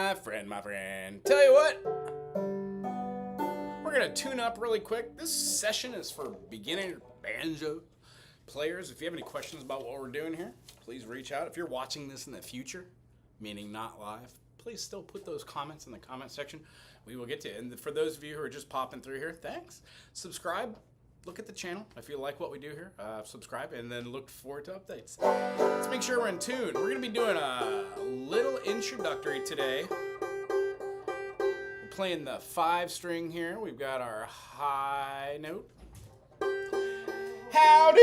my friend. Tell you what, we're gonna tune up really quick. This session is for beginner banjo players. If you have any questions about what we're doing here, please reach out. If you're watching this in the future, meaning not live, please still put those comments in the comment section. We will get to it. And for those of you who are just popping through here, thanks. Subscribe. Look at the channel if you like what we do here. Subscribe and then look forward to updates. Let's make sure we're in tune. We're going to be doing a little introductory today. We're playing the 5-string here. We've got our high note. Howdy!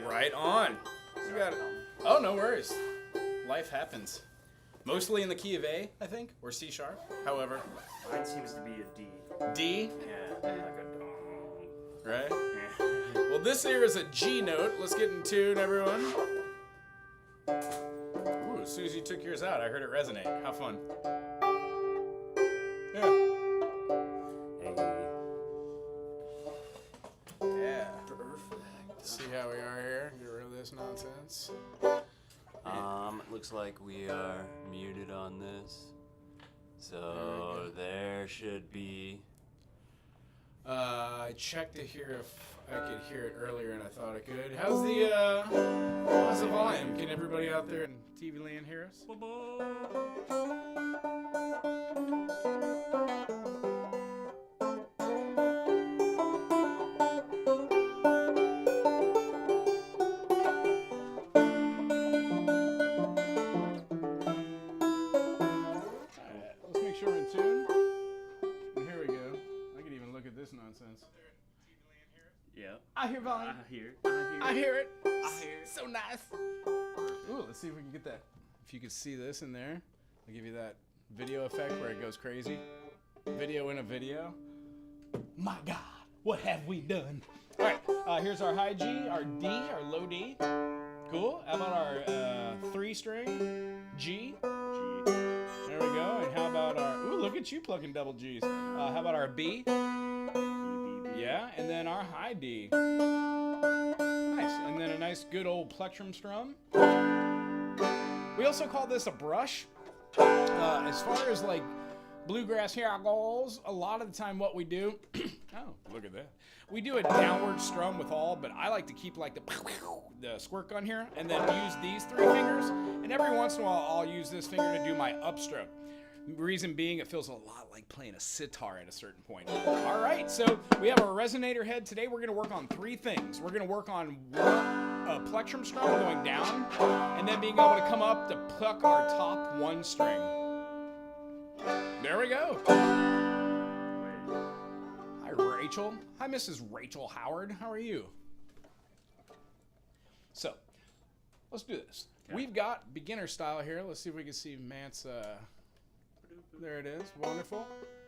Right on. We got it. Oh, no worries. Life happens. Mostly in the key of A, I think, or C sharp. However, mine seems to be a D. D? Yeah, like a dong. Right? Yeah. Well, this here is a G note. Let's get in tune, everyone. Ooh, as soon as you took yours out, I heard it resonate. How fun. Yeah. Hey. Yeah. Perfect. See how we are here? Get rid of this nonsense. Looks like we are muted on this. So there should be. I checked to hear if I could hear it earlier, and I thought I could. How's the volume? Can everybody out there in TV land hear us? I hear volume. I hear it. So nice. Ooh, let's see if we can get that. If you could see this in there, I'll give you that video effect where it goes crazy. Video in a video. My God, what have we done? All right, here's our high G, our D, our low D. Cool. How about our 3-string G? There we go. And how about our? Ooh, look at you plugging double G's. How about our B? Yeah, and then our high D. Nice, and then a nice good old plectrum strum. We also call this a brush. As far as like bluegrass here goes, a lot of the time what we do, oh, look at that. We do a downward strum with all, but I like to keep like the squirt gun here, and then use these 3 fingers, and every once in a while I'll use this finger to do my upstroke. Reason being, it feels a lot like playing a sitar at a certain point. All right, so we have our resonator head. Today we're going to work on 3 things. We're going to work on a plectrum strum going down, and then being able to come up to pluck our top 1 string. There we go. Hi, Rachel. Hi, Mrs. Rachel Howard. How are you? So, let's do this. Okay. We've got beginner style here. Let's see if we can see Matt's... There it is. Wonderful.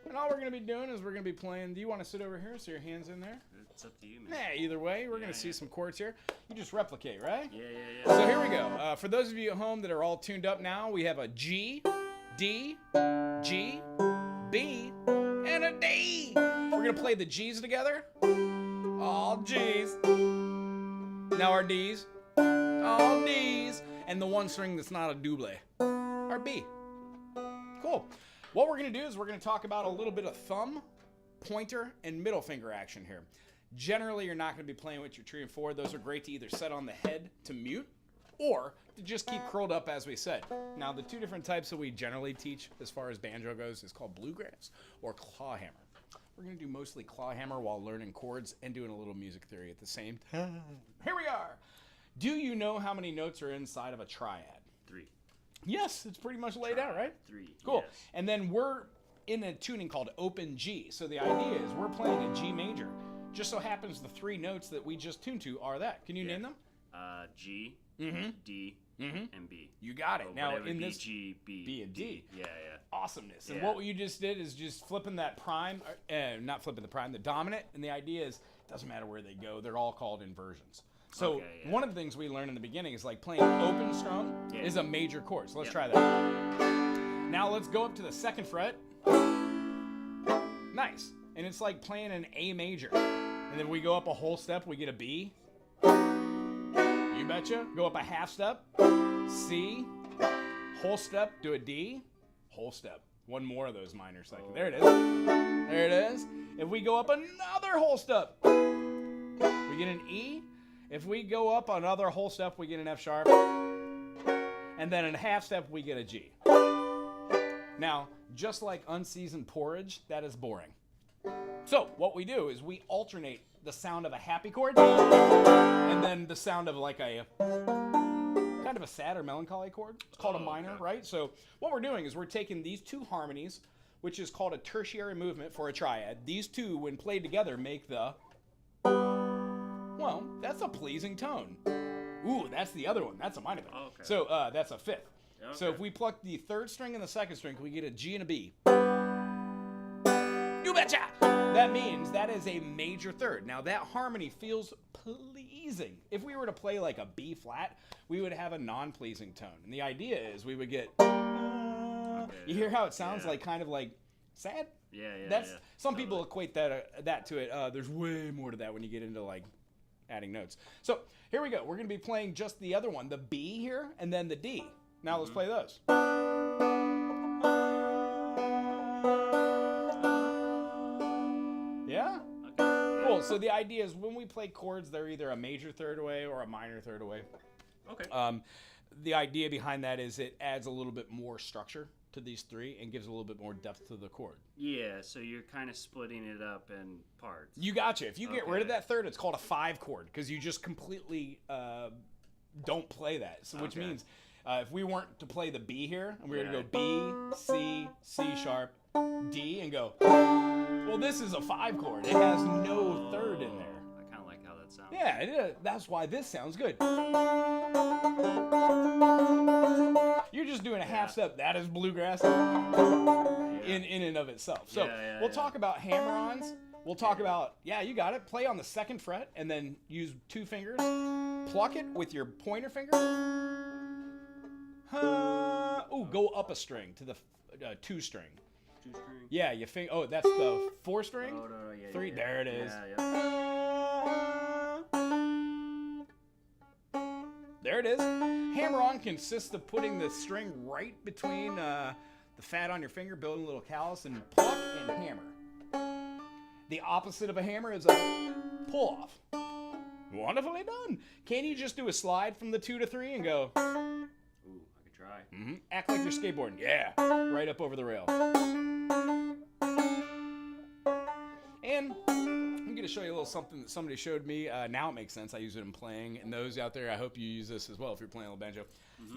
And all we're going to be doing is we're going to be playing. Do you want to sit over here so your hand's in there? It's up to you, man. Nah, either way, we're going to see some chords here. You just replicate, right? Yeah. So here we go. For those of you at home that are all tuned up now, we have a G, D, G, B, and a D. We're going to play the G's together. All G's. Now our D's. All D's. And the 1 string that's not a double. Our B. Cool. What we're going to do is we're going to talk about a little bit of thumb, pointer, and middle finger action here. Generally, you're not going to be playing with your 3 and 4. Those are great to either set on the head to mute or to just keep curled up, as we said. Now, the 2 different types that we generally teach as far as banjo goes is called bluegrass or claw hammer. We're going to do mostly claw hammer while learning chords and doing a little music theory at the same time. Here we are. Do you know how many notes are inside of a triad? 3. Yes, it's pretty much laid out, right? 3. Cool. Yes. And then we're in a tuning called open G. So the idea is we're playing a G major. Just so happens the 3 notes that we just tuned to are that. Can you name them? G, D, and B. You got it. Oh, now in B, this G, B and D. Yeah. Awesomeness. And Yeah. what you just did is just flipping that prime, not flipping the prime, the dominant. And the idea is it doesn't matter where they go. They're all called inversions. So one of the things we learned in the beginning is like playing open strum is a major chord. So let's try that. Now let's go up to the 2nd fret. Nice. And it's like playing an A major. And then we go up a whole step, we get a B. You betcha. Go up a half step, C, whole step, do a D, whole step. One more of those minor second. There it is. There it is. If we go up another whole step, we get an E. If we go up another whole step, we get an F sharp. And then in a half step, we get a G. Now, just like unseasoned porridge, that is boring. So what we do is we alternate the sound of a happy chord and then the sound of like a kind of a sad or melancholy chord. It's called a minor, right? So what we're doing is we're taking these two harmonies, which is called a tertiary movement for a triad. These two, when played together, make the, well, that's a pleasing tone. Ooh, that's the other one. That's a minor. Okay. So that's a fifth. Okay. So if we pluck the third string and the second string, we get a G and a B. You betcha! That means that is a major third. Now that harmony feels pleasing. If we were to play like a B flat, we would have a non-pleasing tone. And the idea is we would get, you hear how it sounds like kind of like sad? Yeah. Some people equate that to it. There's way more to that when you get into like adding notes. So here we go. We're going to be playing just the other one, the B here, and then the D. Now let's play those. Yeah? Okay. Cool. So the idea is when we play chords, they're either a major third away or a minor third away. Okay. The idea behind that is it adds a little bit more structure to these three and gives a little bit more depth to the chord. Yeah, so you're kind of splitting it up in parts. You gotcha. If you get rid of that third, it's called a 5 chord because you just completely don't play that. So which means if we weren't to play the B here and we were to go B, C, C sharp, D and go, well, this is a 5 chord. It has no third in there. I kind of like how that sounds. Yeah, it is. That's why this sounds good. You're just doing a half step. That is bluegrass in and of itself. So we'll talk about hammer-ons. We'll talk about, you got it. Play on the 2nd fret and then use 2 fingers. Pluck it with your pointer finger. Ooh, go up a string to the 2 string. 2 string? Yeah, you think. Oh, that's the 4 string? Oh, no, yeah. 3, there it is. There it is. Hammer-on consists of putting the string right between the fat on your finger, building a little callus, and pluck and hammer. The opposite of a hammer is a pull-off. Wonderfully done. Can you just do a slide from the 2 to 3 and go? Ooh, I could try. Act like you're skateboarding. Yeah, right up over the rail. And I'm going to show you a little something that somebody showed me. Now it makes sense. I use it in playing. And those out there, I hope you use this as well if you're playing a little banjo.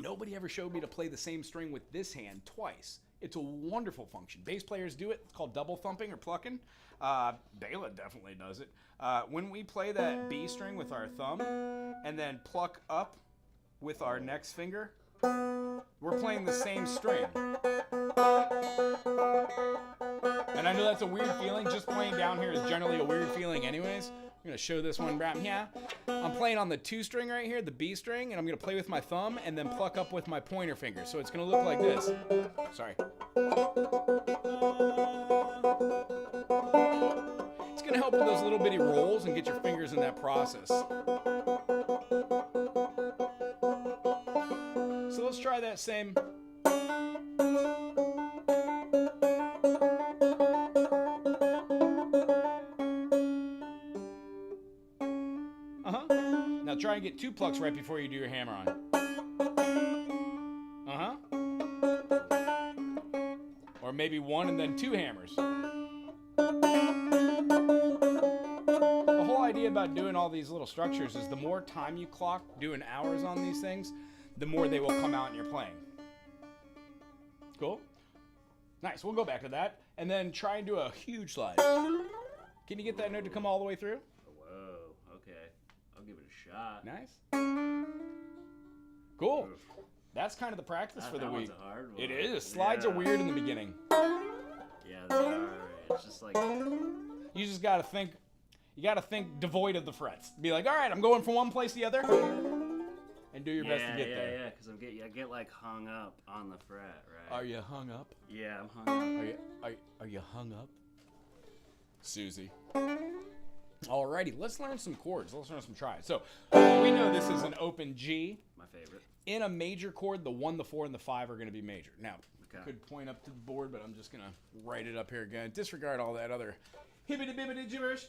Nobody ever showed me to play the same string with this hand twice. It's a wonderful function. Bass players do it. It's called double thumping or plucking. Bela definitely does it. When we play that B string with our thumb and then pluck up with our next finger, we're playing the same string. And I know that's a weird feeling. Just playing down here is generally a weird feeling anyways. I'm going to show this one right here. I'm playing on the 2 string right here, the B string, and I'm going to play with my thumb and then pluck up with my pointer finger. So it's going to look like this. Sorry. It's going to help with those little bitty rolls and get your fingers in that process. So let's try that same. Now try and get 2 plucks right before you do your hammer on. Or maybe 1 and then 2 hammers. The whole idea about doing all these little structures is the more time you clock doing hours on these things, the more they will come out in your playing. Cool? Nice, we'll go back to that. And then try and do a huge slide. Can you get that note to come all the way through? Whoa, okay. I'll give it a shot. Nice. Cool. That's kind of the practice for the week. That one's a hard one. It is. Slides are weird in the beginning. Yeah, they are. It's just like... You just got to think... You got to think devoid of the frets. Be like, all right, I'm going from one place to the other. And do your best to get there. Yeah, because I get like hung up on the fret, right? Are you hung up? Yeah, I'm hung up. Are you hung up? Susie. Alrighty, let's learn some chords. Let's learn some tries. So, we know this is an open G. My favorite. In a major chord, the 1, the 4, and the 5 are going to be major. Now, Okay. Could point up to the board, but I'm just going to write it up here again. Disregard all that other hibbity-bibbity gibberish.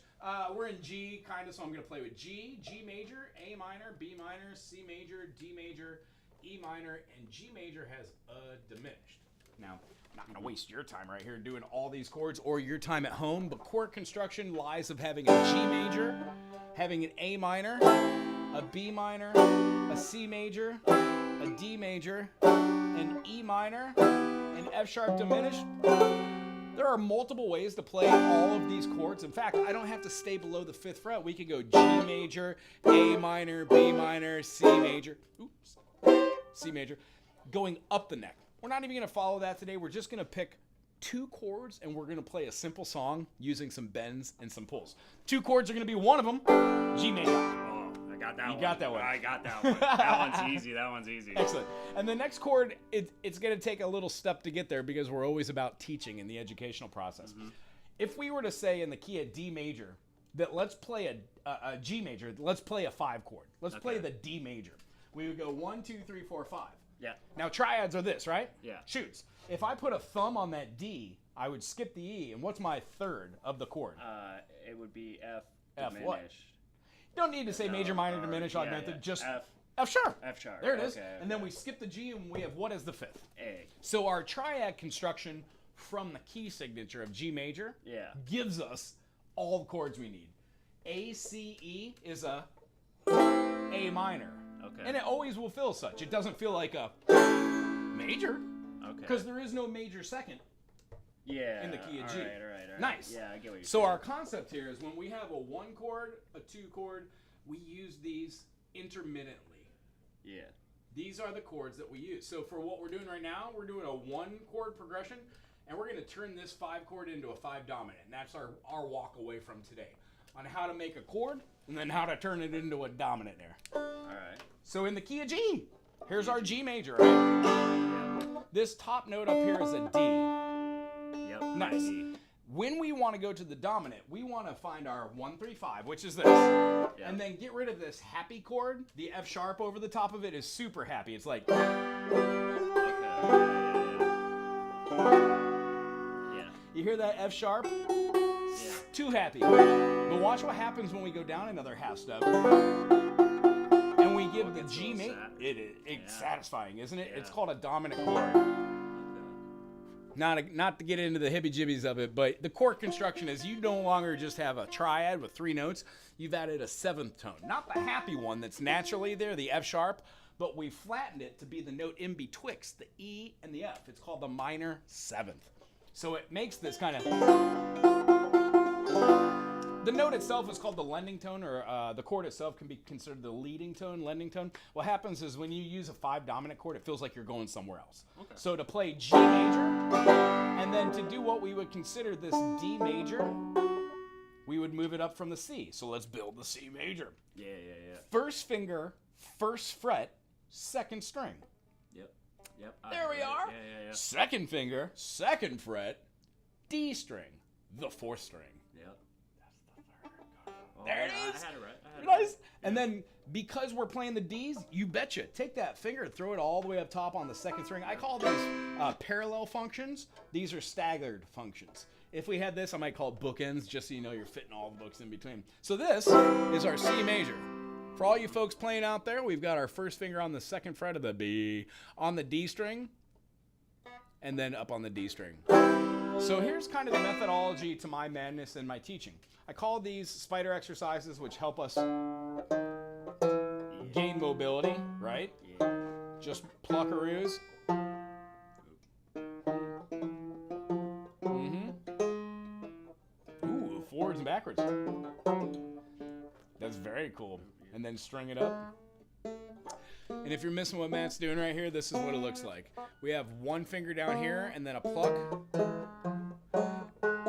We're in G, kind of, so I'm going to play with G, G major, A minor, B minor, C major, D major, E minor, and G major has diminished. Now, I'm not going to waste your time right here doing all these chords or your time at home, but chord construction lies of having a G major, having an A minor, a B minor, a C major, a D major, an E minor, an F sharp diminished. There are multiple ways to play all of these chords. In fact, I don't have to stay below the 5th fret. We could go G major, A minor, B minor, C major, C major, going up the neck. We're not even going to follow that today. We're just going to pick 2 chords and we're going to play a simple song using some bends and some pulls. 2 chords are going to be one of them, G major. Oh, I got that one. You got that one. I got that one. That one's easy. That one's easy. Excellent. And the next chord, it's going to take a little step to get there because we're always about teaching in the educational process. Mm-hmm. If we were to say in the key of D major that let's play a G major, let's play a 5 chord. Let's play the D major. We would go 1, 2, 3, 4, 5. Yeah. Now triads are this, right? Yeah. Shoots. If I put a thumb on that D, I would skip the E. And what's my 3rd of the chord? It would be F diminished. What? You don't need to say major, minor, diminished, augmented. Just F sharp. F sharp. There it is. Okay, and then we skip the G and we have what as the 5th? A. So our triad construction from the key signature of G major gives us all the chords we need. A, C, E is a A minor. Okay. And it always will feel such. It doesn't feel like a major. Okay. Because there is no major second in the key of G. All right. Nice. Yeah, I get what you're saying. So our concept here is when we have a 1 chord, a 2 chord, we use these intermittently. Yeah. These are the chords that we use. So for what we're doing right now, we're doing a 1 chord progression, and we're going to turn this 5 chord into a 5 dominant. And that's our walk away from today on how to make a chord and then how to turn it into a dominant there. All right. So in the key of G, here's our G major, right? Yep. This top note up here is a D. Yep. Nice. D. When we want to go to the dominant, we want to find our 1, 3, 5, which is this. Yep. And then get rid of this happy chord. The F sharp over the top of it is super happy. It's like... Yeah. You hear that F sharp? Yeah. Too happy. But watch what happens when we go down another half step. And we give the G major. It's satisfying, isn't it? Yeah. It's called a dominant chord. Not to get into the hibby-jibbies of it, but the chord construction is you no longer just have a triad with 3 notes. You've added a 7th tone. Not the happy one that's naturally there, the F sharp, but we flattened it to be the note in betwixt the E and the F. It's called the minor 7th. So it makes this kind of... The note itself is called the lending tone, or the chord itself can be considered the leading tone, lending tone. What happens is when you use a 5 dominant chord, it feels like you're going somewhere else. Okay. So to play G major, and then to do what we would consider this D major, we would move it up from the C. So let's build the C major. Yeah. First finger, 1st fret, 2nd string. Yep. There we are. Yeah. 2nd finger, 2nd fret, D string, the 4th string. Yep. There it is. I had it right. Nice. And then because we're playing the Ds, you betcha, take that finger, throw it all the way up top on the 2nd string. I call these parallel functions. These are staggered functions. If we had this, I might call it bookends, just so you know you're fitting all the books in between. So this is our C major. For all you folks playing out there, we've got our 1st finger on the 2nd fret of the B, on the D string, and then up on the D string. So here's kind of the methodology to my madness and my teaching. I call these spider exercises, which help us gain mobility, right? Yeah. Just pluckaroos. Ooh, forwards and backwards. That's very cool. And then string it up. And if you're missing what Matt's doing right here, this is what it looks like. We have 1 finger down here and then a pluck.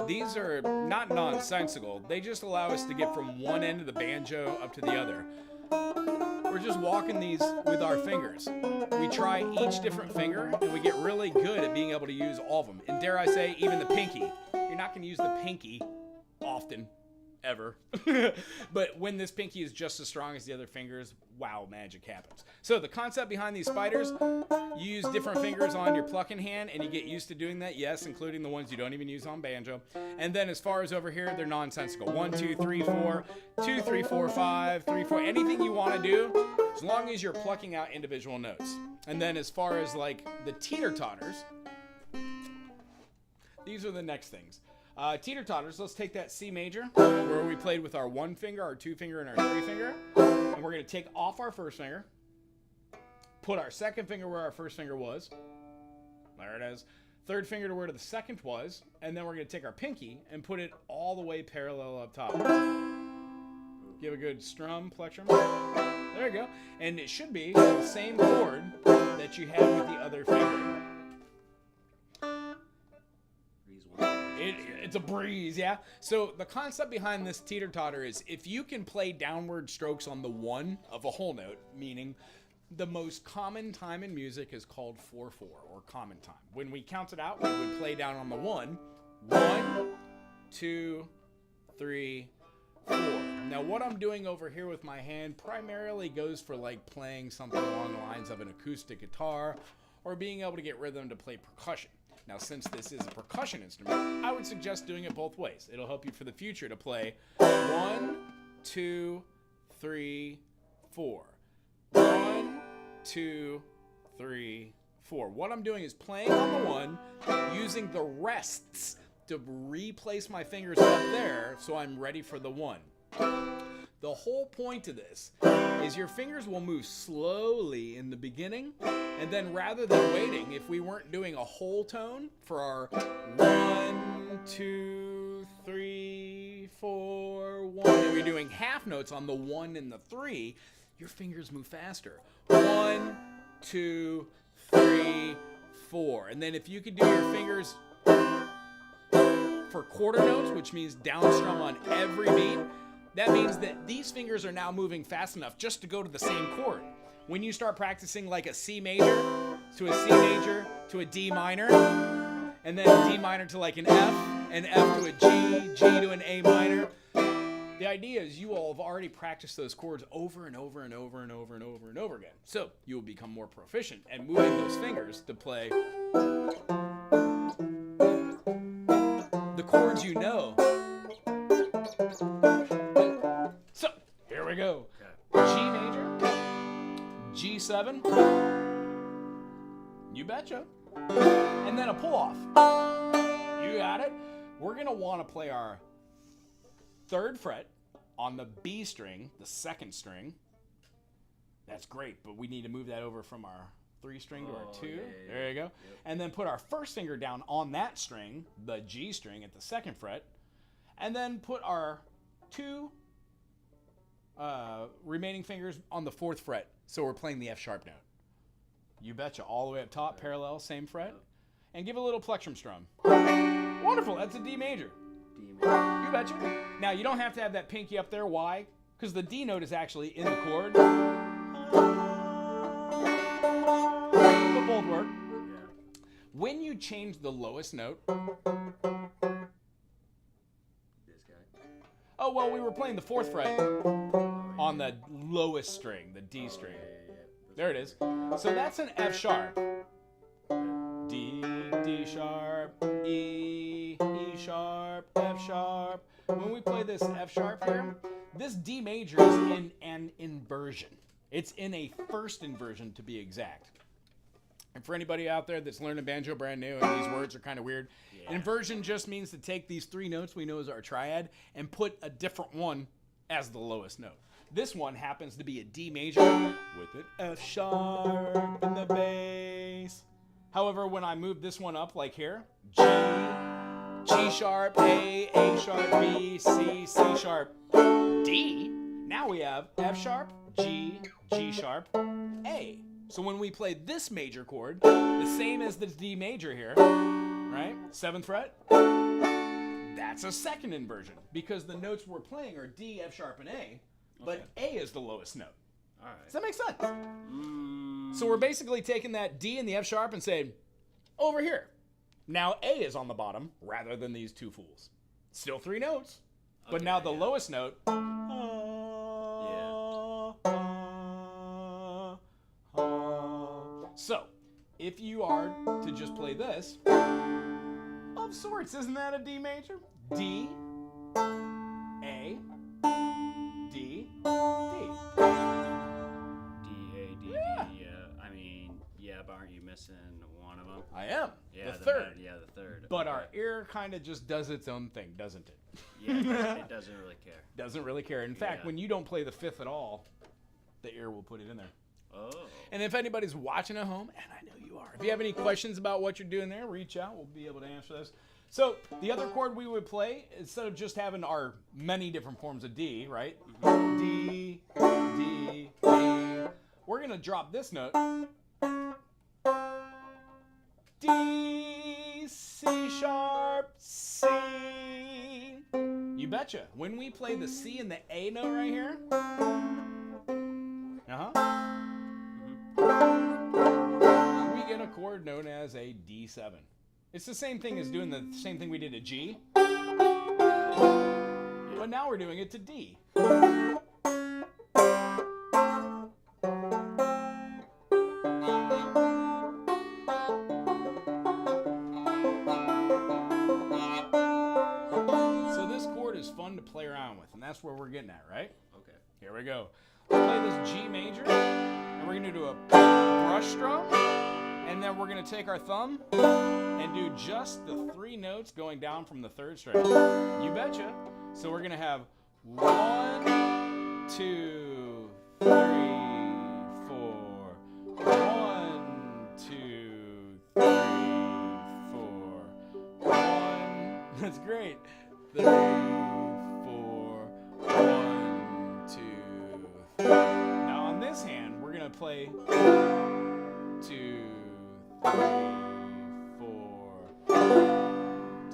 These are not nonsensical. They just allow us to get from one end of the banjo up to the other. We're just walking these with our fingers. We try each different finger, and we get really good at being able to use all of them. And dare I say, even the pinky. You're not going to use the pinky often ever. But when this pinky is just as strong as the other fingers, wow, magic happens. So the concept behind these spiders, you use different fingers on your plucking hand, and you get used to doing that, yes, including the ones you don't even use on banjo. And then as far as over here, they're nonsensical. 1, 2, 3, 4, 2, 3, 4, 5, 3, 4, anything you want to do, as long as you're plucking out individual notes. And then as far as like the teeter-totters, these are the next things. Teeter-totters, let's take that C major, where we played with our 1 finger, our 2 finger, and our 3 finger. And we're going to take off our first finger, put our second finger where our first finger was. There it is. Third finger to where the second was. And then we're going to take our pinky and put it all the way parallel up top. Give a good strum, plectrum. There you go. And it should be the same chord that you had with the other finger. It's a breeze, yeah? So the concept behind this teeter-totter is if you can play downward strokes on the 1 of a whole note, meaning the most common time in music is called 4/4, or common time. When we count it out, we would play down on the 1. 1, 2, 3, 4. Now what I'm doing over here with my hand primarily goes for like playing something along the lines of an acoustic guitar or being able to get rhythm to play percussion. Now, since this is a percussion instrument, I would suggest doing it both ways. It'll help you for the future to play 1, 2, 3, 4. 1, 2, 3, 4. What I'm doing is playing on the 1, using the rests to replace my fingers up there so I'm ready for the 1. The whole point of this is your fingers will move slowly in the beginning, and then rather than waiting, if we weren't doing a whole tone for our 1, 2, 3, 4, 1, and we're doing half notes on the 1 and the 3, your fingers move faster. 1, 2, 3, 4. And then if you could do your fingers for quarter notes, which means down strum on every beat, that means that these fingers are now moving fast enough just to go to the same chord. When you start practicing like a C major to a C major to a D minor, and then D minor to like an F, and F to a G, G to an A minor, the idea is you all have already practiced those chords over and over and over and over and over and over again. So you will become more proficient at moving those fingers to play the chords you know. So, here we go. G major, G7, you betcha, and then a pull-off. You got it. We're going to want to play our 3rd fret on the B string, the 2nd string. That's great, but we need to move that over from our 3 string to our 2. Yeah. There you go. Yep. And then put our first finger down on that string, the G string at the 2nd fret, and then put our 2 remaining fingers on the 4th fret. So we're playing the F sharp note. You betcha. All the way up top, parallel, same fret. And give a little plectrum strum. Wonderful. That's a D major. D major. You betcha. Now, you don't have to have that pinky up there. Why? Because the D note is actually in the chord. But both work. Yeah. When you change the lowest note. This guy. Oh, well, we were playing the 4th fret on the lowest string, the D string. Yeah. There it is. So that's an F sharp. D, D sharp, E, E sharp, F sharp. When we play this F sharp here, this D major is in an inversion. It's in a first inversion to be exact. And for anybody out there that's learning banjo brand new and these words are kind of weird, inversion just means to take these 3 notes we know as our triad and put a different one as the lowest note. This one happens to be a D major with an F sharp in the bass. However, when I move this one up like here, G, G sharp, A sharp, B, C, C sharp, D, now we have F sharp, G, G sharp, A. So when we play this major chord, the same as the D major here, right? 7th fret, that's a 2nd inversion because the notes we're playing are D, F sharp, and A. But A is the lowest note. All right. Does that make sense? So we're basically taking that D and the F sharp and saying, over here. Now A is on the bottom rather than these 2 fools. Still 3 notes. But now the lowest note. So, if you are to just play this, of sorts, isn't that a D major? D, A, D, D. But aren't you missing one of them? I am. Yeah, the third. The third. But our ear kind of just does its own thing, doesn't it? Yeah, it doesn't really care. Doesn't really care. In fact, when you don't play the fifth at all, the ear will put it in there. Oh. And if anybody's watching at home, and I know you are, if you have any questions about what you're doing there, reach out. We'll be able to answer those. So the other chord we would play, instead of just having our many different forms of D, right? D, D, D. We're going to drop this note. D, C sharp, C. You betcha. When we play the C and the A note right here, we get a chord known as a D7. It's the same thing as doing the same thing we did to G, but now we're doing it to D. That's where we're getting at, right? Okay. Here we go. Let's play this G major, and we're going to do a brush strum, and then we're going to take our thumb and do just the 3 notes going down from the 3rd string. You betcha. So we're going to have 1, 2, 3, 4. 1, 2, 3, 4. 1. That's great. 3. 1, 2, 3. Now on this hand, we're gonna play 2, 3, 4.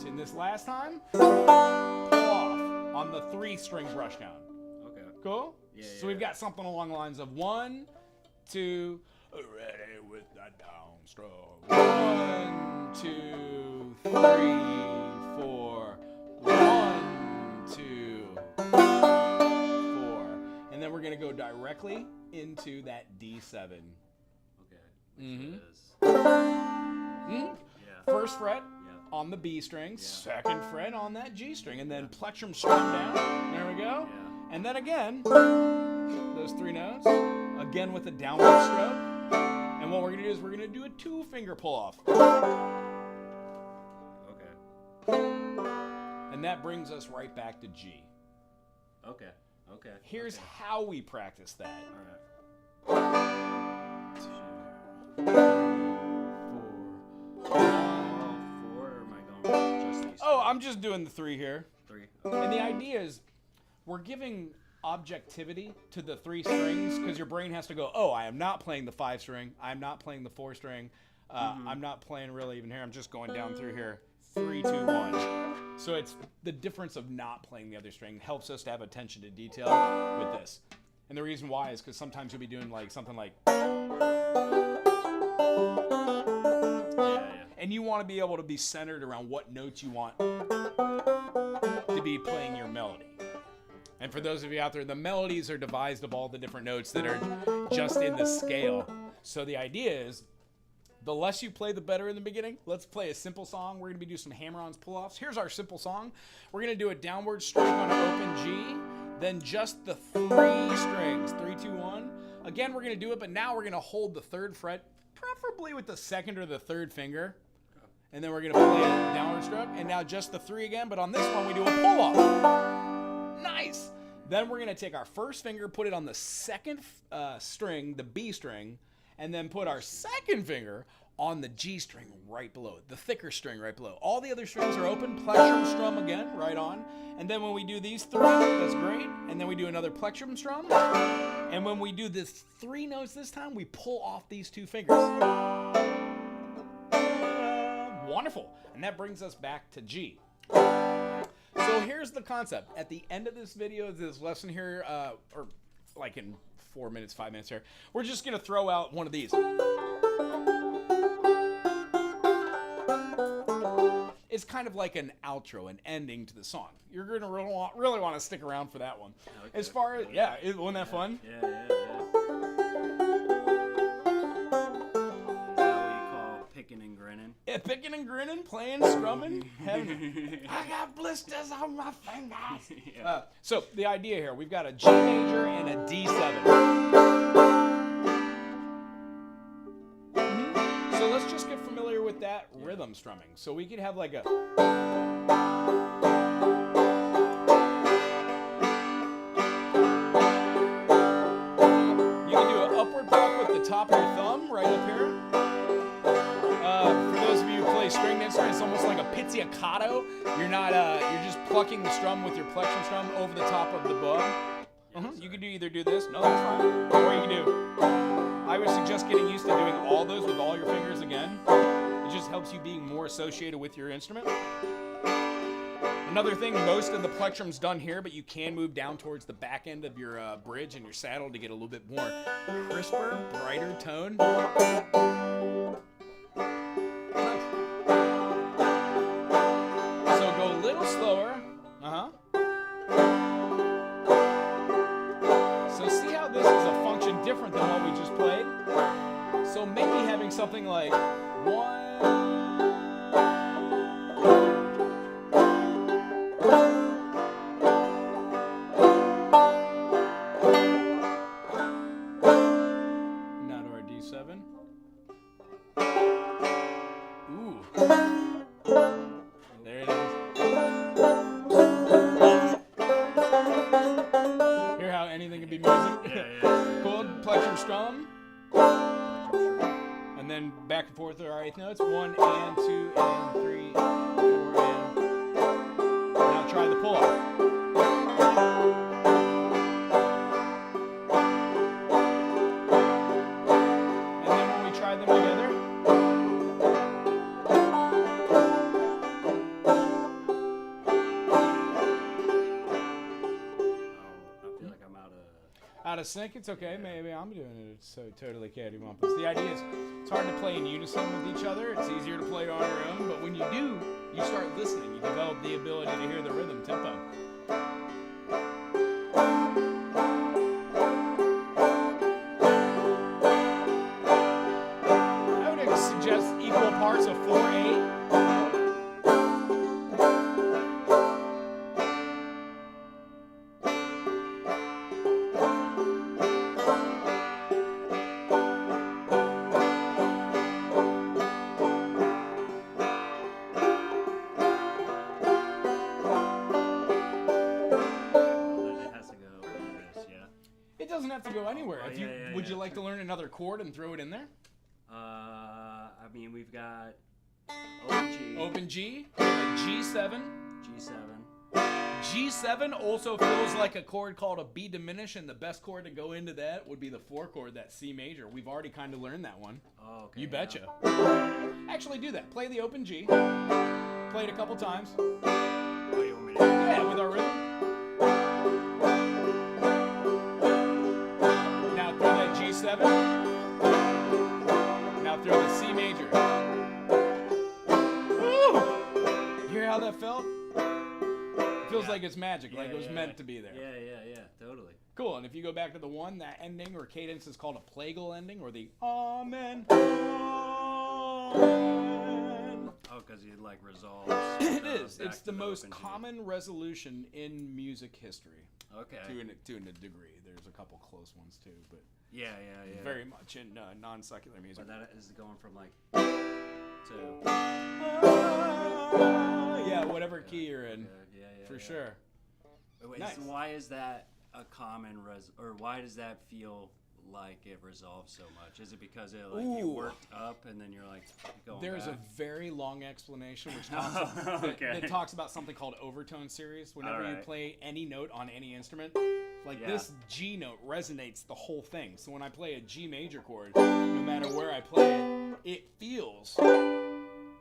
And this last time, pull off on the 3-string brush down. Okay. Cool? Yeah. So we've got something along the lines of 1, 2, ready with the down stroke. 1, 2, 3, 4. 1, 2, 4. And then we're going to go directly into that D7. Okay. Which is... First fret on the B string, second fret on that G string, and then plectrum strum down. There we go. Yeah. And then again, those 3 notes, again with a downward stroke. And what we're going to do is we're going to do a 2-finger pull off. Okay. And that brings us right back to G. Okay. Here's how we practice that. All right. 2, 4. 4, or am I going just these? Oh, I'm just doing the 3 here. 3. And the idea is we're giving objectivity to the 3 strings because your brain has to go, oh, I am not playing the 5 string. I'm not playing the 4 string. I'm not playing really even here. I'm just going down through here. 3, 2, 1. So it's the difference of not playing the other string helps us to have attention to detail with this. And the reason why is because sometimes you'll be doing like something like... And you want to be able to be centered around what notes you want to be playing your melody. And for those of you out there, the melodies are devised of all the different notes that are just in the scale. So the idea is, the less you play, the better in the beginning. Let's play a simple song. We're going to be doing some hammer-ons, pull-offs. Here's our simple song. We're going to do a downward string on an open G, then just the 3 strings, 3, 2, 1. Again, we're going to do it, but now we're going to hold the 3rd fret, preferably with the 2nd or the 3rd finger. And then we're going to play a downward stroke. And now just the 3 again, but on this one we do a pull-off. Nice. Then we're going to take our first finger, put it on the 2nd string, the B string, and then put our 2nd finger on the G string right below it, the thicker string right below. All the other strings are open. Plectrum strum again, right on. And then when we do these 3, that's great. And then we do another plectrum strum. And when we do the 3 notes this time, we pull off these 2 fingers. Wonderful. And that brings us back to G. So here's the concept. At the end of this video, this lesson here, or like in 4 minutes, 5 minutes here, we're just going to throw out one of these. is kind of like an outro, an ending to the song. You're going to really want to stick around for that one. Okay. As far as, wasn't that fun? Yeah. Is that what you call picking and grinning? Yeah, picking and grinning, playing, strumming, having, I got blisters on my fingers. Yeah. So the idea here, we've got a G major and a D7. So let's just get familiar with that rhythm strumming. So we could have like a... You can do an upward pluck with the top of your thumb right up here. For those of you who play stringed instruments, it's almost like a pizzicato. You're not, you're just plucking the strum with your plectrum strum over the top of the bow. You can either do this, no, that's fine. Or you can do... I would suggest getting used to doing all those with all your fingers again. It just helps you being more associated with your instrument. Another thing, most of the plectrum's done here, but you can move down towards the back end of your bridge and your saddle to get a little bit more crisper, brighter tone. Nice. So go a little slower. So see how this is a function different than what we just played? So maybe having something like 1... back and forth with our eighth notes. 1 and 2 and 3 and 4 and... Now try the pull off. And then when we try them together... I feel like I'm out of sync. It's okay. Maybe I'm doing it so totally cattywampus. The idea is it's hard to play in unison with each other. It's easier to play on your own, but when you do, you start listening. You develop the ability to hear the rhythm tempo. I would suggest equal parts of 4/8. Have to go anywhere. Would you like to learn another chord and throw it in there? I mean, we've got open G. Open G, and a G7. G7 also feels like a chord called a B diminished, and the best chord to go into that would be the 4 chord, that C major. We've already kind of learned that one. Oh, okay. You betcha. Actually do that. Play the open G. Play it a couple times. Oh, you want me to do that? Yeah, with our rhythm. G7. Now throw the C major. Woo! Hear how that felt? It feels like it's magic, like it was meant to be there. Yeah, totally. Cool, and if you go back to the one, that ending or cadence is called a plagal ending, or the Amen. Amen. Oh, because it like resolves. It is. It's the most common resolution in music history. Okay. To a degree. There's a couple close ones too, but yeah. Very much in non-secular music. But that is going from like to whatever key you're in. For sure. Wait, Nice. So why is that a common or why does that feel like it resolves so much? Is it because it you worked up and then you're like going There's back? a very long explanation which talks that talks about something called overtone series. Whenever you play any note on any instrument, this G note resonates the whole thing. So when I play a G major chord, no matter where I play it, it feels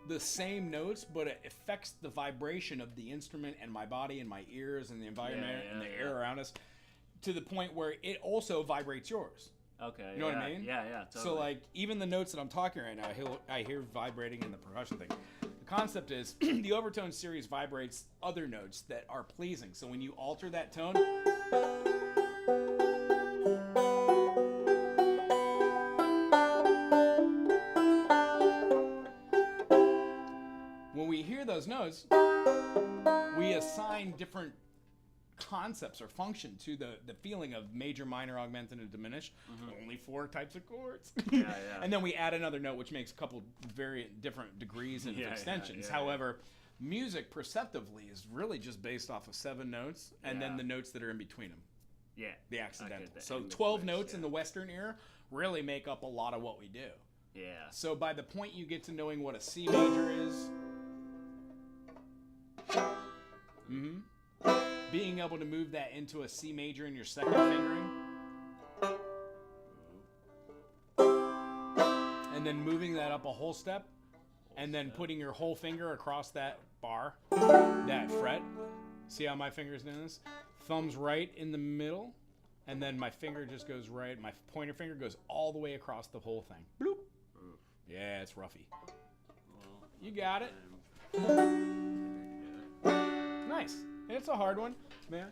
the same notes, but it affects the vibration of the instrument and my body and my ears and the environment and the air around us, to the point where it also vibrates yours. Okay. You know what I mean? Yeah, totally. So like even the notes that I'm talking right now, I hear vibrating in the percussion thing. The concept is the overtone series vibrates other notes that are pleasing. So when you alter that tone, when we hear those notes, we assign different concepts or function to the feeling of major, minor, augmented, and diminished. Only 4 types of chords. And then we add another note, which makes a couple very different degrees and extensions. However, music perceptively is really just based off of 7 notes and then the notes that are in between them. Yeah. The accidental. So 12 notes in the Western era really make up a lot of what we do. Yeah. So by the point you get to knowing what a C major is, being able to move that into a C major in your second fingering, and then moving that up a whole step, and then putting your whole finger across that bar, that fret. See how my finger's doing this? Thumb's right in the middle, and then my finger just goes right. My pointer finger goes all the way across the whole thing. Bloop. Yeah, it's roughy. You got it. Nice. It's a hard one, man.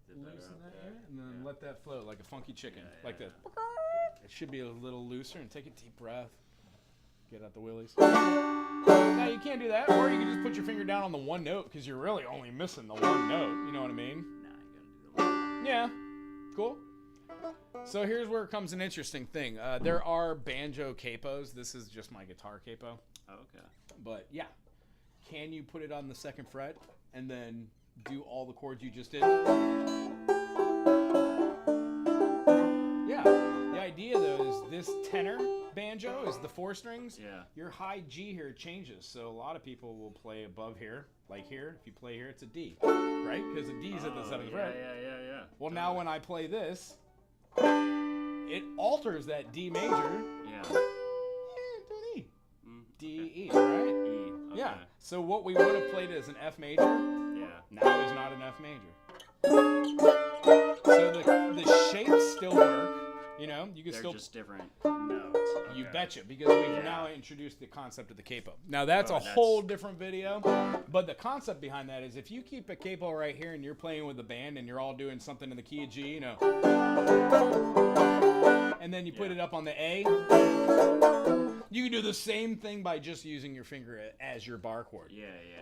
Loosen that here, and then let that float like a funky chicken, like that. It should be a little looser, and take a deep breath. Get out the willies. Now you can't do that, or you can just put your finger down on the one note because you're really only missing the one note. You know what I mean? Nah, you gotta do the one. Yeah. Cool. So here's where it comes an interesting thing. There are banjo capos. This is just my guitar capo. Oh, okay. But yeah, can you put it on the second fret and then do all the chords you just did? Yeah. The idea though is this tenor banjo is the 4 strings. Yeah. Your high G here changes. So a lot of people will play above here, like here. If you play here, it's a D, right? Because the D is at the 7th fret. Yeah. Well, now when I play this, it alters that D major. Yeah. To an E. D, E, right? E. Okay. Yeah. So what we would have played as an F major, now is not an F major. So the shapes still work. You know, you can They're still just different notes. You Okay. betcha, because we've now introduced the concept of the capo. Now that's a whole different video, but the concept behind that is if you keep a capo right here and you're playing with a band and you're all doing something in the key of G, you know, and then you put it up on the A, you can do the same thing by just using your finger as your bar chord.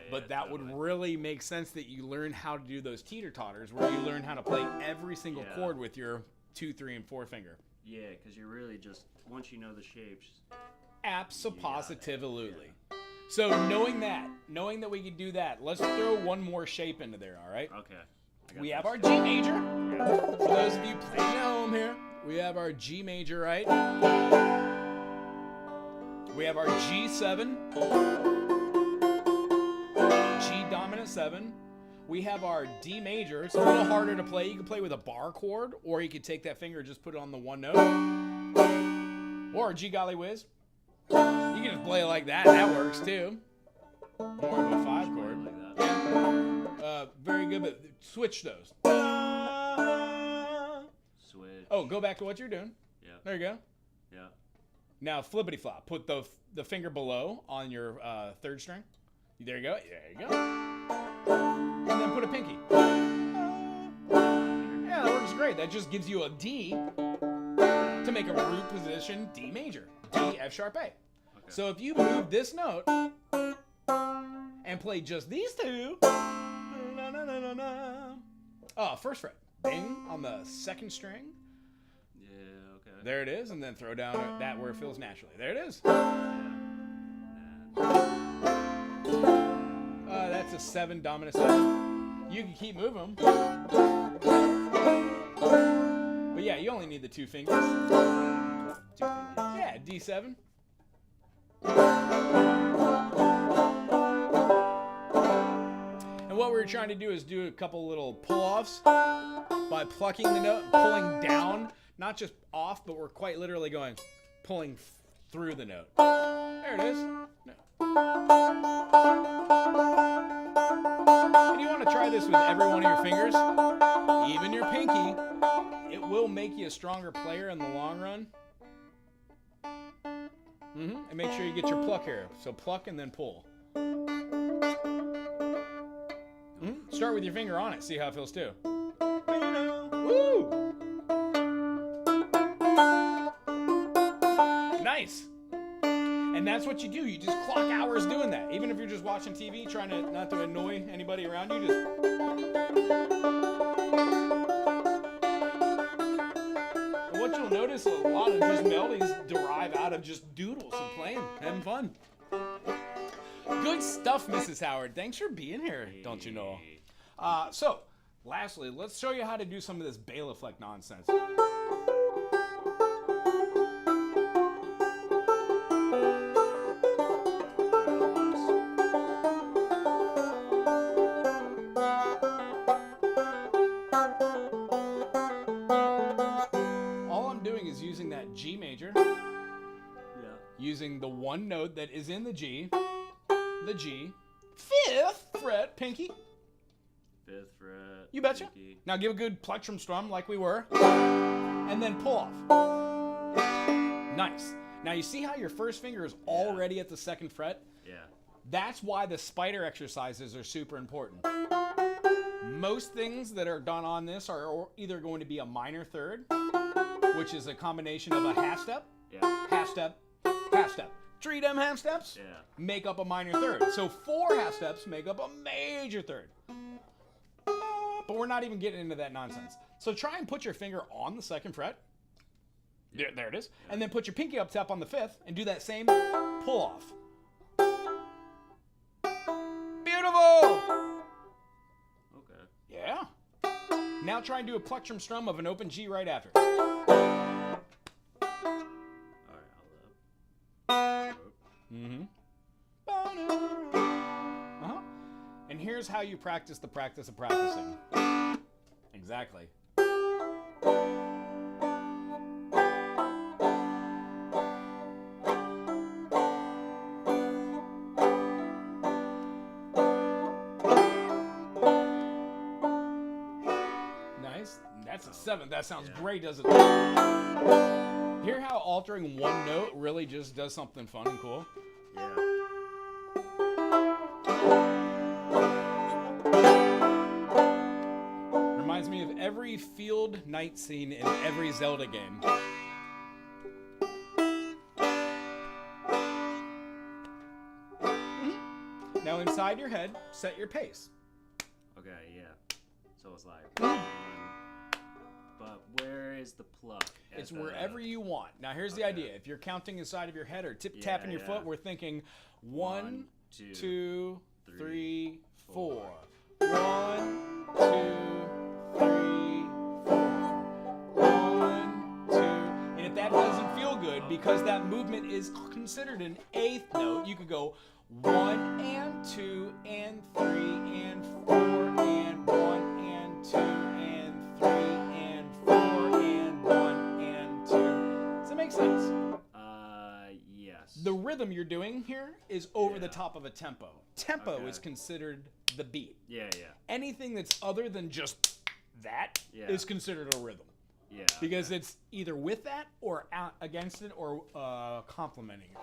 But that would really make sense that you learn how to do those teeter-totters where you learn how to play every single chord with your 2, 3, and 4 finger. Yeah, because you're really just, once you know the shapes. Abso-positively. So knowing that we could do that, let's throw one more shape into there, all right? Okay. We have our G major. For those of you playing at home here, we have our G major, right? We have our G7, G dominant 7. We have our D major. It's a little harder to play. You can play with a bar chord, or you could take that finger and just put it on the one note. Or G golly whiz. You can just play it like that. That works too. More of a 5 chord. Like that. Very good, but switch those. Switch. Oh, go back to what you're doing. Yeah. There you go. Yeah. Now flippity flop. Put the finger below on your 3rd string. There you go. There you go. And then put a pinky. Yeah, that works great. That just gives you a D to make a root position D major. D, F sharp, A. Okay. So if you move this note and play just these 2, first fret, bing, on the 2nd string. Yeah, okay. There it is, and then throw down that where it feels naturally. There it is. That's a 7 dominant 7. You can keep moving them. But yeah, you only need the 2 fingers. 2 fingers. Yeah, D7. And what we're trying to do is do a couple little pull-offs by plucking the note, pulling down, not just off, but we're quite literally going, pulling through the note. There it is. No. And you want to try this with every one of your fingers, even your pinky. It will make you a stronger player in the long run. And make sure you get your pluck here. So pluck and then pull. Start with your finger on it. See how it feels too. Woo! Nice. And that's what you do. You just clock hours doing that. Even if you're just watching TV, trying to not to annoy anybody around you, just... And what you'll notice, a lot of just melodies derive out of just doodles and playing, having fun. Good stuff, Mrs. Howard. Thanks for being here, don't you know? So, lastly, let's show you how to do some of this bailiff-like nonsense. All I'm doing is using that G major, using the one note that is in the G, 5th fret, pinky. 5th fret. You betcha. Pinky. Now give a good plectrum strum like we were, and then pull off. Nice. Now you see how your first finger is already at the 2nd fret? Yeah. That's why the spider exercises are super important. Most things that are done on this are either going to be a minor third, which is a combination of a half step, half step, half step. 3 them half steps make up a minor third. So 4 half steps make up a major third. But we're not even getting into that nonsense. So try and put your finger on the 2nd fret. Yeah, there it is. Yeah. And then put your pinky up top on the 5th and do that same pull off. Beautiful! Okay. Yeah. Now try and do a plectrum strum of an open G right after. And here's how you practice the practice of practicing. Exactly. Nice. That's a 7th. That sounds great, doesn't it? Hear how altering one note really just does something fun and cool? Yeah. Reminds me of every field night scene in every Zelda game. Now inside your head, set your pace. Okay, yeah. So it's like 1, but where is the pluck? It's wherever you want. Now here's the idea. If you're counting inside of your head or tip-tapping your foot, we're thinking 1, 2, 3, 4. 1, 2, 3, 4. 1, 2. And if that doesn't feel good, because that movement is considered an 8th note, you could go 1 and 2 and 3 and 4 and 1 and 2 and 3 and 4 and 1 and 2. Does that make sense? Yes. The rhythm you're doing here is over the top of a tempo. Tempo is considered the beat. Yeah. Anything that's other than just that is considered a rhythm. Yeah. Because it's either with that or out against it or complementing it.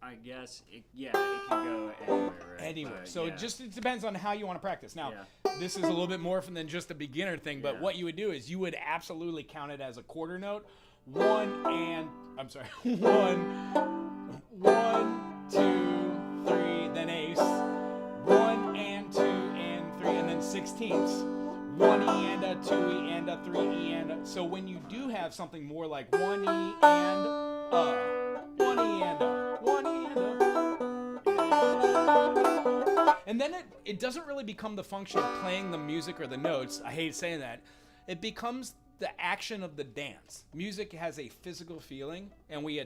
I guess it can go anywhere, right? Anywhere. So it depends on how you want to practice. Now, this is a little bit more than just a beginner thing, but what you would do is you would absolutely count it as a quarter note. 1, 2, 3, then ace. 1 and 2 and 3, and then 16ths. 1 E and a 2 E and a 3 E and a. So when you do have something more like 1 E and 1 E and 1 E and and then it doesn't really become the function of playing the music or the notes. I hate saying that. It becomes the action of the dance. Music has a physical feeling, and we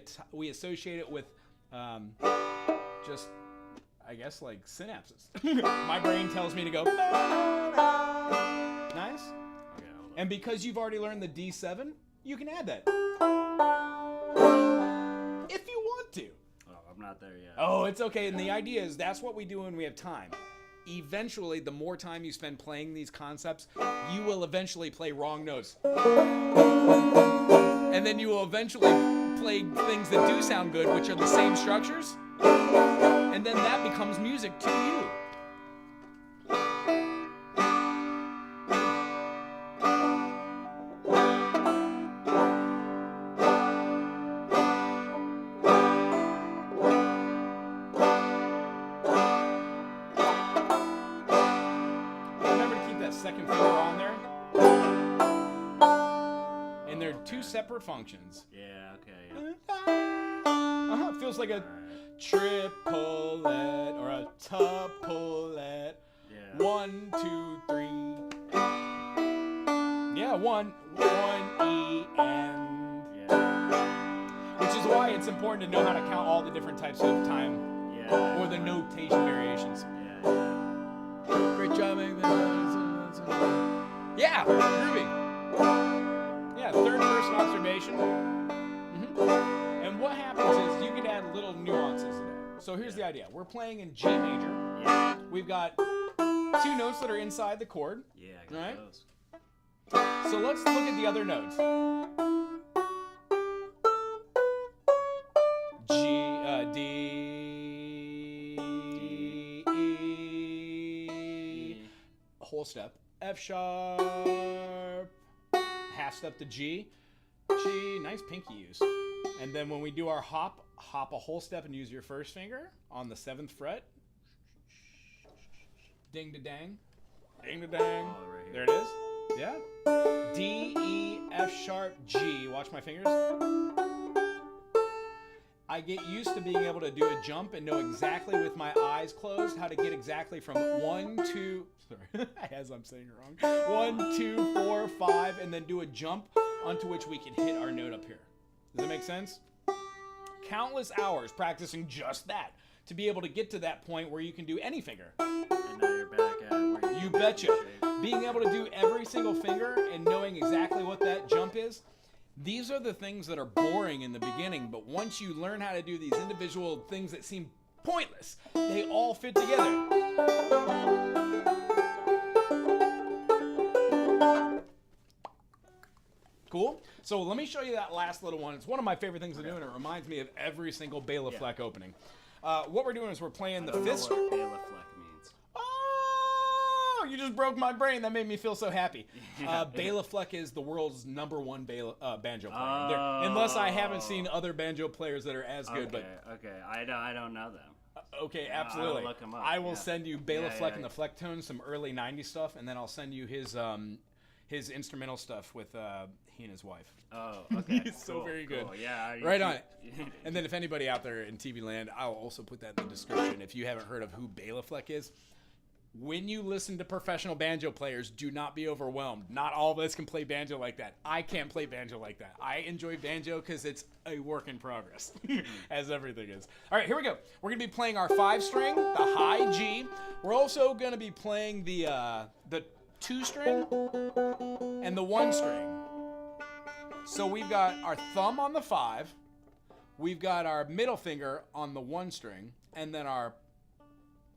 associate it with just, I guess, like synapses. My brain tells me to go. Nice. Okay, hold on. And because you've already learned the D7, you can add that. If you want to. Oh, I'm not there yet. Oh, it's okay. And the idea is that's what we do when we have time. Eventually, the more time you spend playing these concepts, you will eventually play wrong notes. and then you will eventually play things that do sound good, which are the same structures, and then that becomes music to you. Separate functions. Yeah, okay. Yeah. Feels like a triplet or a tuplet. Yeah. 1, 2, 3. Yeah, one E and. Yeah. Which is why it's important to know how to count all the different types of time. Yeah. Or the notation variations. Yeah. Great job making that. Yeah, groovy. Yeah, third person observation. And what happens is you can add little nuances to that. So here's the idea. We're playing in G major. Yeah. We've got 2 notes that are inside the chord. Yeah, I got right? those. So let's look at the other notes. G, D, E, whole step, F sharp, half step to G, nice pinky use. And then when we do our hop a whole step and use your first finger on the 7th fret. Ding da dang. Ding da dang. Oh, right here. There it is. Yeah. D, E, F sharp, G. Watch my fingers. I get used to being able to do a jump and know exactly with my eyes closed how to get exactly from 1, 2, sorry, as I'm saying it wrong. 1, 2, 4, 5, and then do a jump onto which we can hit our note up here. Does that make sense? Countless hours practicing just that to be able to get to that point where you can do any finger. And now you're back at where You betcha. Being able to do every single finger and knowing exactly what that jump is, these are the things that are boring in the beginning, but once you learn how to do these individual things that seem pointless, they all fit together. Cool? So let me show you that last little one. It's one of my favorite things to do, and it reminds me of every single Bela Fleck opening. What we're doing is we're playing the 5th string. What Bela Fleck means. Oh, you just broke my brain. That made me feel so happy. Bela Fleck is the world's #1 banjo player. Unless I haven't seen other banjo players that are as good. Okay, I don't know them. Okay, absolutely. I'll look 'em up, I will send you Bela Fleck and the yeah. Flecktones, some early '90s stuff, and then I'll send you his instrumental stuff with he and his wife. Oh, okay. He's so very good. Cool. Yeah, Right on it. And then if anybody out there in TV land, I'll also put that in the description. If you haven't heard of who Bela Fleck is, when you listen to professional banjo players, do not be overwhelmed. Not all of us can play banjo like that. I can't play banjo like that. I enjoy banjo because it's a work in progress, as everything is. All right, here we go. We're going to be playing our 5-string, the high G. We're also going to be playing the 2-string and the 1-string. So we've got our thumb on the 5, we've got our middle finger on the 1-string, and then our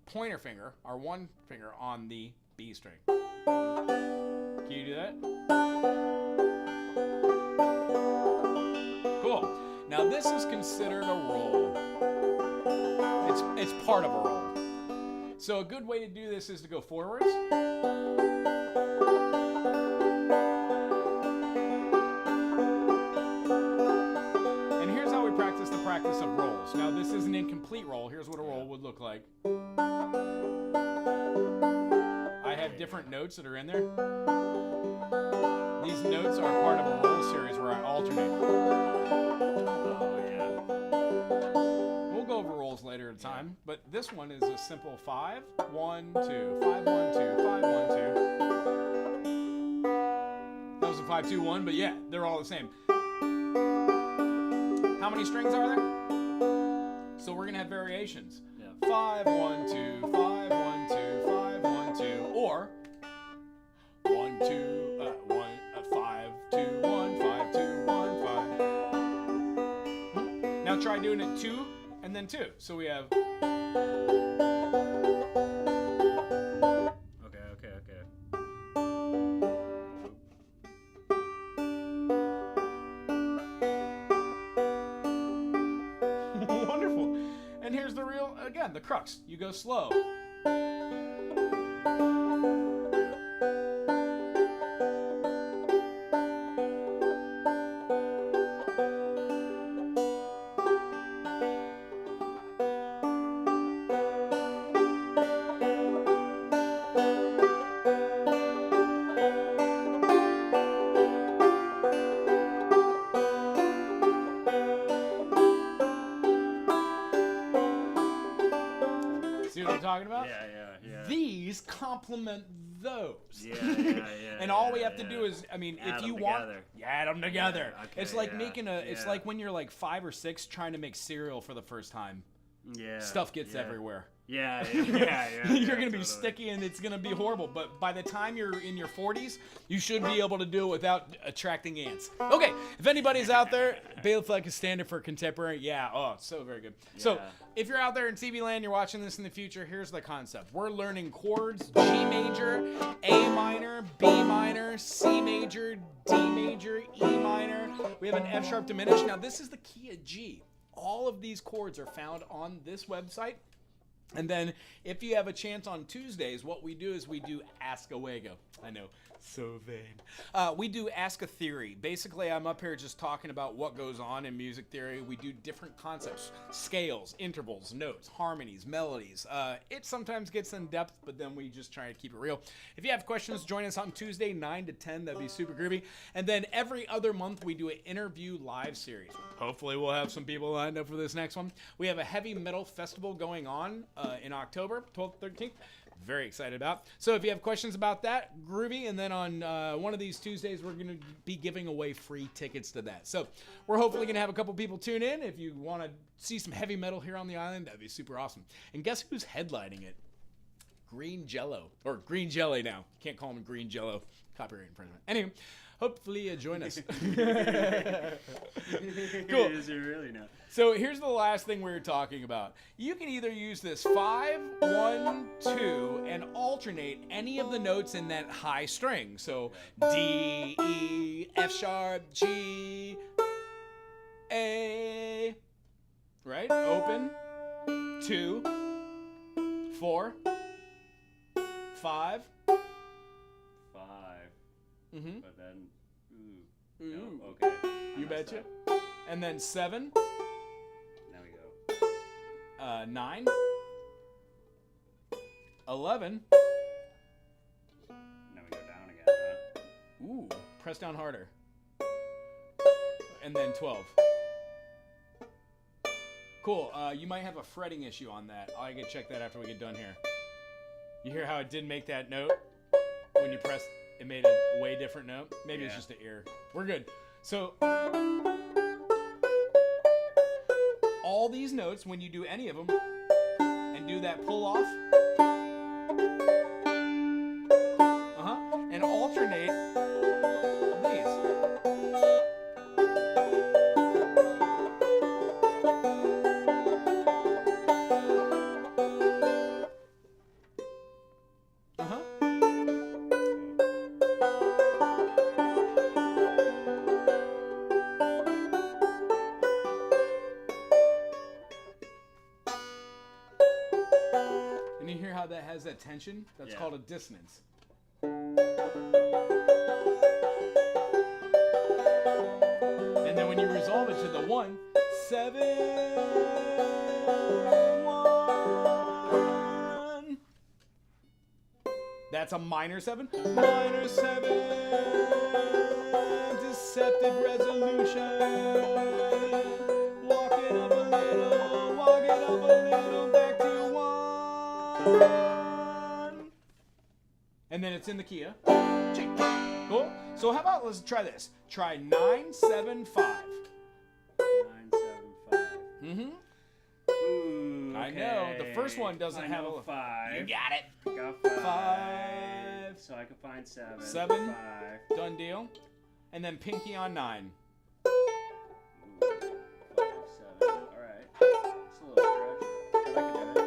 pointer finger, our 1 finger on the B string. Can you do that? Cool. Now this is considered a roll. It's part of a roll. So a good way to do this is to go forwards. Practice of rolls. Now this is an incomplete roll. Here's what a roll would look like. I have different notes that are in there. These notes are part of a roll series where I alternate. Oh, yeah. We'll go over rolls later at a time, but this one is a simple 5, 1, 2, 5, 1, 2, 5, 1, 2. That was a 5, 2, 1, but yeah, they're all the same. How many strings are there? So we're gonna have variations. Yeah. 5, 1, 2, 5, 1, 2, 5, 1, 2, or 1, 2, 5, 2, 1, 5, 2, 1, 5. Now try doing it 2 and then 2. So we have. real, again, the crux. You go slow. See what I'm talking about? Yeah. These complement those. Yeah. And all we have to do is, I mean, if you want, add them together. Yeah, okay, it's like making a, it's like yeah. when you're like 5 or 6 trying to make cereal for the first time. Yeah. Stuff gets everywhere. Yeah. You're going to be sticky and it's going to be horrible. But by the time you're in your 40s, you should be able to do it without attracting ants. Okay, if anybody's out there, Bailiff like a standard for contemporary. Yeah, oh, so very good. Yeah. So if you're out there in TV land, you're watching this in the future, here's the concept. We're learning chords: G major, A minor, B minor, C major, D major, E minor. We have an F sharp diminished. Now this is the key of G. All of these chords are found on this website. And then if you have a chance on Tuesdays, what we do is we do Ask a Wago. I know, so vain. We do Ask a Theory. Basically, I'm up here just talking about what goes on in music theory. We do different concepts, scales, intervals, notes, harmonies, melodies. It sometimes gets in depth, but then we just try to keep it real. If you have questions, join us on Tuesday, 9 to 10. That'd be super groovy. And then every other month, we do an interview live series. Hopefully, we'll have some people lined up for this next one. We have a heavy metal festival going on in October, 12th, 13th. Very excited about. So if you have questions about that, groovy. And then on one of these Tuesdays, we're going to be giving away free tickets to that. So we're hopefully going to have a couple people tune in. If you want to see some heavy metal here on the island, that'd be super awesome. And guess who's headlining it? Green Jello. Or Green Jelly now. Can't call him Green Jello. Copyright infringement. Anyway, hopefully you join us. Cool. Is it really now? So here's the last thing we were talking about. You can either use this 5, 1, 2, and alternate any of the notes in that high string. So D, E, F sharp, G, A. Right? Open. 2, 4, 5. 5. Mm-hmm. But then, ooh. Ooh. No, okay. You betcha. And then 7. Now we go. 9. 11. Now we go down again, huh? Ooh, press down harder. And then 12. Cool. You might have a fretting issue on that. I can check that after we get done here. You hear how it did make that note? When you pressed, it made a way different note. Maybe it's just an ear. We're good. So all these notes, when you do any of them, and do that pull off, and alternate these. And you hear how that has that tension? That's called a dissonance. And then when you resolve it to the 1, 7, 1. That's a minor 7. Minor 7. Deceptive resolution. Walking up a little, back to 1. And then it's in the key, huh? G. Cool. So how about let's try this. Try 9, 7, 5. 9, 7, 5. Mm-hmm. Ooh, I know. The first one doesn't have a 5. You got it. Got 5. 5. So I can find 7. 7. 5. Done deal. And then pinky on 9. Ooh, 5, 7. All right. It's a little stretch. But I can do it.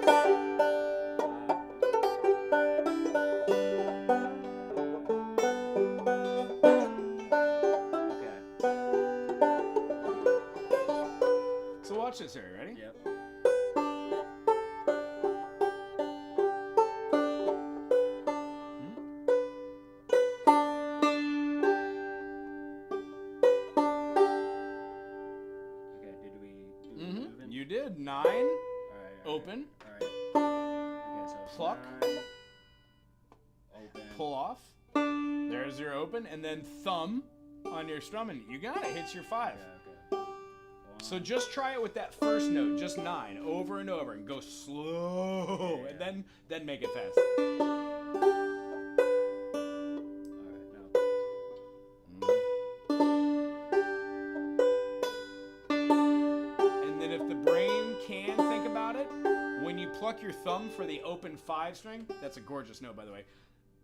Okay. So watch this here. Ready? Yep. pluck, 9, open. pull off. There's your open, and then thumb on your strum, and you got it. Hits your 5. Yeah, okay. So just try it with that first note, just 9, over and over, and go slow, Yeah. and then make it fast. Alright, And then if the brain can think about it, when you pluck your thumb for the open 5 string, that's a gorgeous note, by the way,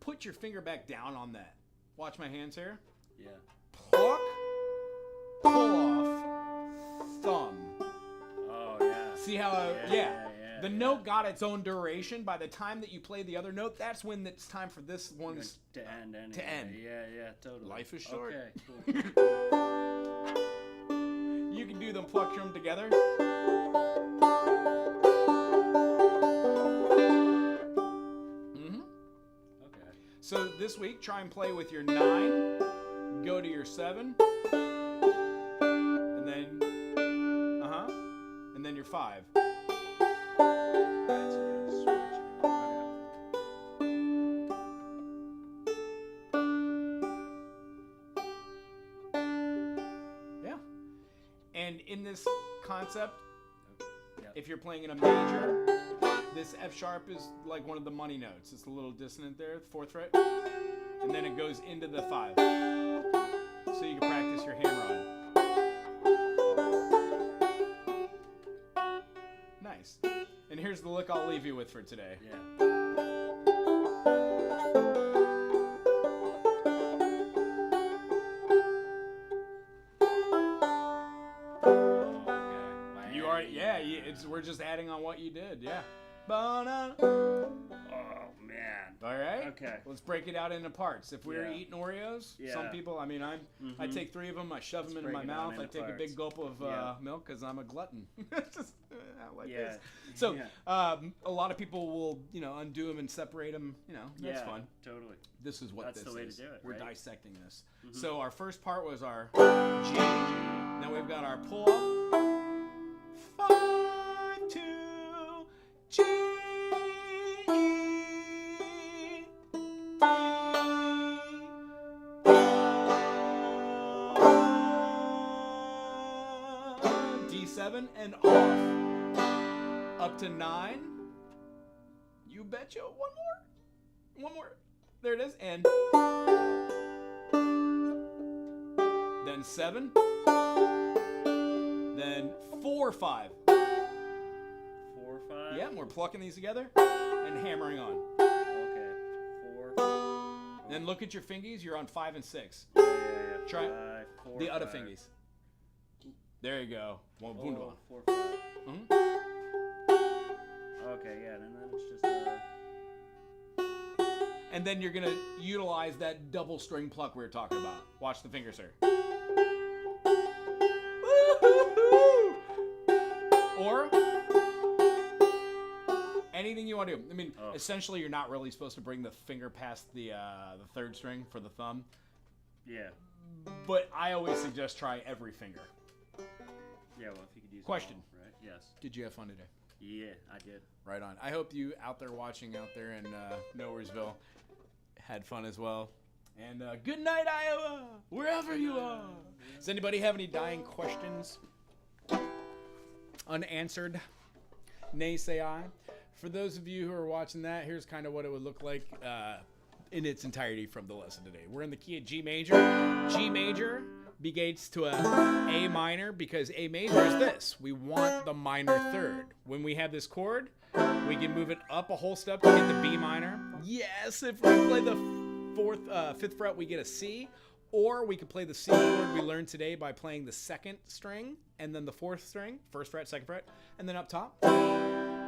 put your finger back down on that. Watch my hands here. yeah. Pluck, pull off, thumb. Oh, yeah. See how, Yeah. the note got its own duration. By the time that you play the other note, that's when it's time for this one's To end anyway. to end. Yeah, totally. Life is short. Okay, cool. You can do them pluck them together. Okay. So this week, try and play with your 9, go to your 7, and then, and then your 5. Alright, so you're gonna switch it. Yeah. And in this concept, Yep. if you're playing in a major, this F sharp is like one of the money notes. It's a little dissonant there, 4th fret, and then it goes into the 5. So you can practice your hammer on. Nice. And here's the lick I'll leave you with for today. Yeah. Okay. You are, yeah. We're just adding on what you did, yeah. Ba-na. Oh man. All right. Okay. Let's break it out into parts. If we were Yeah. eating Oreos, Yeah. some people, I mean, I take 3 of them, I shove them into my break it down mouth, I into take a big parts. gulp of Yeah. milk because I'm a glutton. It's just, I like Yeah. this. So Yeah. a lot of people will, undo them and separate them. That's fun. Totally. This is what That's this the way to is. do it, We're right? dissecting this. So our first part was our G. Then we've got our pull off. 5, 2, G. D7 and off. Up to 9. You betcha. One more. There it is. And then 7. Then 4, 5. 4, 5. Yeah, we're plucking these together and hammering on. Okay. 4. Then look at your fingies. You're on 5 and 6. Yeah. Try 5, 4, the other 5. fingies. There you go. One Oh, wunderbar. 4, 5. Okay, yeah, and then it's just And then you're gonna utilize that double string pluck we were talking about. Watch the finger, sir. Or anything you want to do. I mean, essentially, you're not really supposed to bring the finger past the 3rd string for the thumb. yeah. But I always suggest try every finger. Yeah, well, if you could use Question. them all, right? Yes. Did you have fun today? Yeah, I did. Right on. I hope you out there watching out there in Nowheresville had fun as well. And good night, Iowa, wherever you are. Does anybody have any dying questions? Unanswered? Nay, say I. For those of you who are watching that, here's kind of what it would look like in its entirety from the lesson today. We're in the key of G major. G major negates to A minor because A major is this. We want the minor 3rd. When we have this chord, we can move it up a whole step to get the B minor. Yes, if we play the 5th fret, we get a C. Or we could play the C chord we learned today by playing the 2nd string and then the 4th string, 1st fret, 2nd fret, and then up top.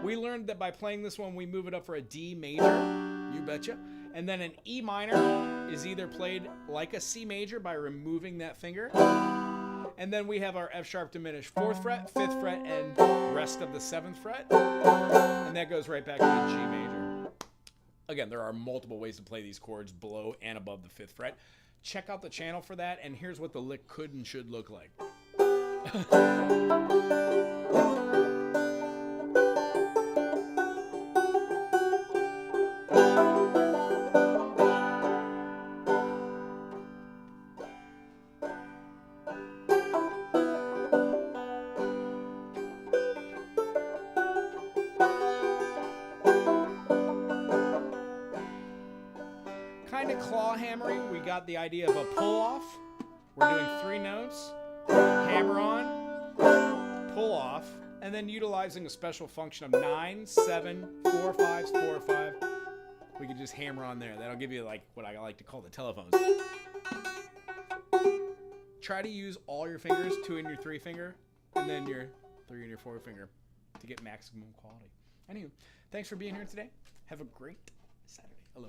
We learned that by playing this one, we move it up for a D major, you betcha. And then an E minor is either played like a C major by removing that finger. And then we have our F sharp diminished 4th fret, 5th fret, and rest of the 7th fret. And that goes right back to the G major. Again, there are multiple ways to play these chords below and above the 5th fret. Check out the channel for that, and here's what the lick could and should look like. kind of claw hammering, we got the idea of a pull-off. We're doing 3 notes, hammer on, pull off, and then utilizing a special function of 9, 7, 4, 5, 4, 5. We can just hammer on there. That'll give you like what I like to call the telephones. Try to use all your fingers, 2 in your 3 finger, and then your 3 in your 4 finger to get maximum quality. Anywho, thanks for being here today. Have a great Saturday. Hello.